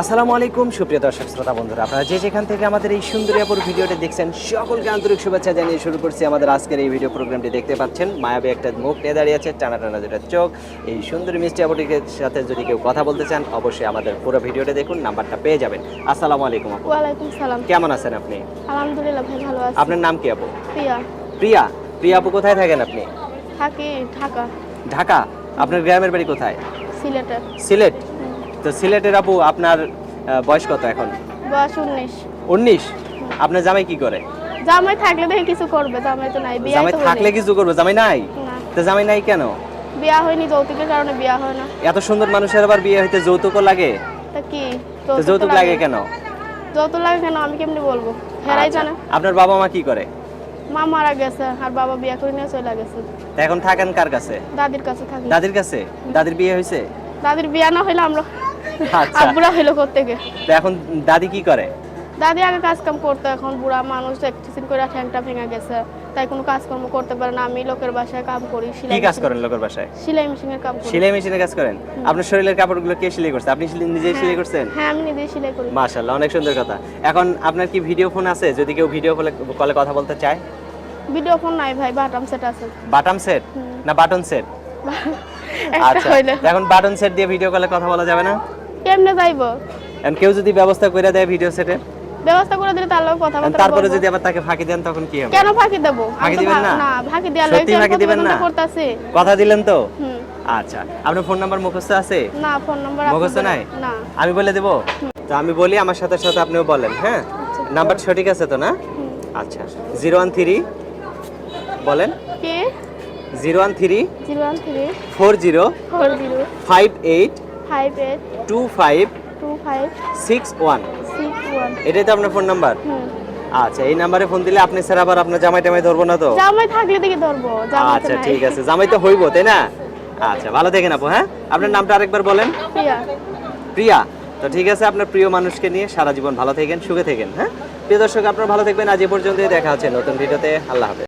আসসালামু আলাইকুম সুপ্রিয় দর্শক শ্রোতা বন্ধুরা, আপনারা যে যেখান থেকে আমাদের এই সুন্দরী আপুর ভিডিওটি দেখছেন সকলকে আন্তরিক শুভেচ্ছা জানিয়ে শুরু করছি আমাদের আজকের এই ভিডিও প্রোগ্রামটি। দেখতে পাচ্ছেন মায়াবী একটা মুখ নিয়ে দাঁড়িয়ে আছে, টানা টানা যেটা চোখ। এই সুন্দরী মিষ্টি আপুটির সাথে যদি কেউ কথা বলতে চান অবশ্যই আমাদের পুরো ভিডিওটা দেখুন, নাম্বারটা পেয়ে যাবেন। আসসালামু আলাইকুম আপু। ওয়ালাইকুম সালাম। কেমন আছেন আপনি? আলহামদুলিল্লাহ ভাই, ভালো আছি। আপনার নাম কি আপু? প্রিয়া। প্রিয়া। প্রিয়া আপু কোথায় থাকেন আপনি? থাকি ঢাকা। ঢাকা। আপনার গ্রামের বাড়ি কোথায়? সিলেটে। সিলেট। তো সিলেটের আপু আপনার বয়স কত এখন? বয়স 19। 19? আপনার জামাই কি করে? জামাই থাকলে দেখে কিছু করবে, জামাই তো নাই। বিয়ে জামাই থাকলে কিছু করবে, জামাই নাই? না, তো জামাই নাই কেন? বিয়া হয়নি, যৌতুকের কারণে বিয়া হয় না। এত সুন্দর মানুষের আবার বিয়ে হইতে যৌতুকও লাগে? তা কি তো যৌতুক লাগে কেন? যৌতুক লাগে কেন আমি কেমনে বলবো, হেরাই আচ্ছা, জানে। আপনার বাবা মা কি করে? মা মারা গেছে আর বাবা বিয়া করে নিয়ে চলে গেছে। তা এখন থাকেন কার কাছে? দাদির কাছে থাকি। দাদির কাছে? দাদির বিয়ে হয়েছে? দাদির বিয়া না হইলে আমরা আচ্ছা, আব্বুরা হইলো কোত্থেকে। তো এখন দাদি কি করে? দাদি আগে কাজ কাম করতো, এখন বুড়া মানুষ, একটু করে ঠ্যাংটা ভেঙে গেছে, তাই কোনো কাজকর্ম করতে পারে না। আমি লোকের বাসায় কাম করি, কি কাজ করেন লোকের বাসায়? সেলাই মেশিনের কাম করি। সেলাই মেশিনে কাজ করেন? আপনার শরীরের কাপড়গুলো কে সেলাই করছে? আপনি নিজেই সেলাই করছেন? হ্যাঁ, আমি নিজেই সেলাই করি। মাশাআল্লাহ, অনেক সুন্দর কথা। এখন আপনার কি ভিডিও ফোন আছে? যদি কেউ ভিডিও কলে কথা বলতে চায়? ভিডিও ফোন নাই ভাই, বাটাম সেট আছে। বাটাম সেট না বাটন সেট? একটা আচ্ছা, হইলে এখন বাটন সেট দিয়ে ভিডিও কলে কথা বলা যাবে না? কেমনে যাইবো? এখন কেউ যদি ব্যবস্থা করে দেয় ভিডিও সেটের, ব্যবস্থা করে দিলে তার লগে কথা বলতে তারপরে পারবো। যদি আবার তাকে ফাঁকি দেন তখন কি হবে? কেন ফাঁকি দেব? ফাঁকি দিবেন না? না, ফাঁকি দেওয়ার সত্যি লগে ফাঁকি দিবেন না? করতেছি। কথা দিলেন তো? হুম। আচ্ছা, আপনার ফোন নাম্বার মুখস্থ আছে? না, ফোন নাম্বার মুখস্থ নাই? না। আমি বলে দেব? তো আমি বলি, আমার সাথে সাথে আপনিও বলেন, হ্যাঁ? নাম্বার সঠিক আছে তো না? আচ্ছা, 013 বলেন। কি? 013 013 40 40 58 58 25 25 61। 61। এটাই তো আপনার ফোন নাম্বার? আচ্ছা, এই নাম্বারে ফোন দিলে আপনি স্যার আবার আপনার জামাই টামাই ধরবো না তো? জামাই থাকলে দেখি ধরবো, জামাই তো আচ্ছা নাই। ঠিক আছে, জামাই তো হইবো তাই না? আচ্ছা, ভালো থাকেন আপু, হ্যাঁ? আপনার নামটা আরেকবার বলেন। প্রিয়া। প্রিয়া। তো ঠিক আছে, আপনার প্রিয় মানুষকে নিয়ে সারা জীবন ভালো থাকেন, সুখে থাকেন, হ্যাঁ? প্রিয় দর্শক, আপনারা ভালো থাকবেন। আজ এ পর্যন্তই, দেখা হচ্ছে নতুন ভিডিওতে। আল্লাহ হাফেজ।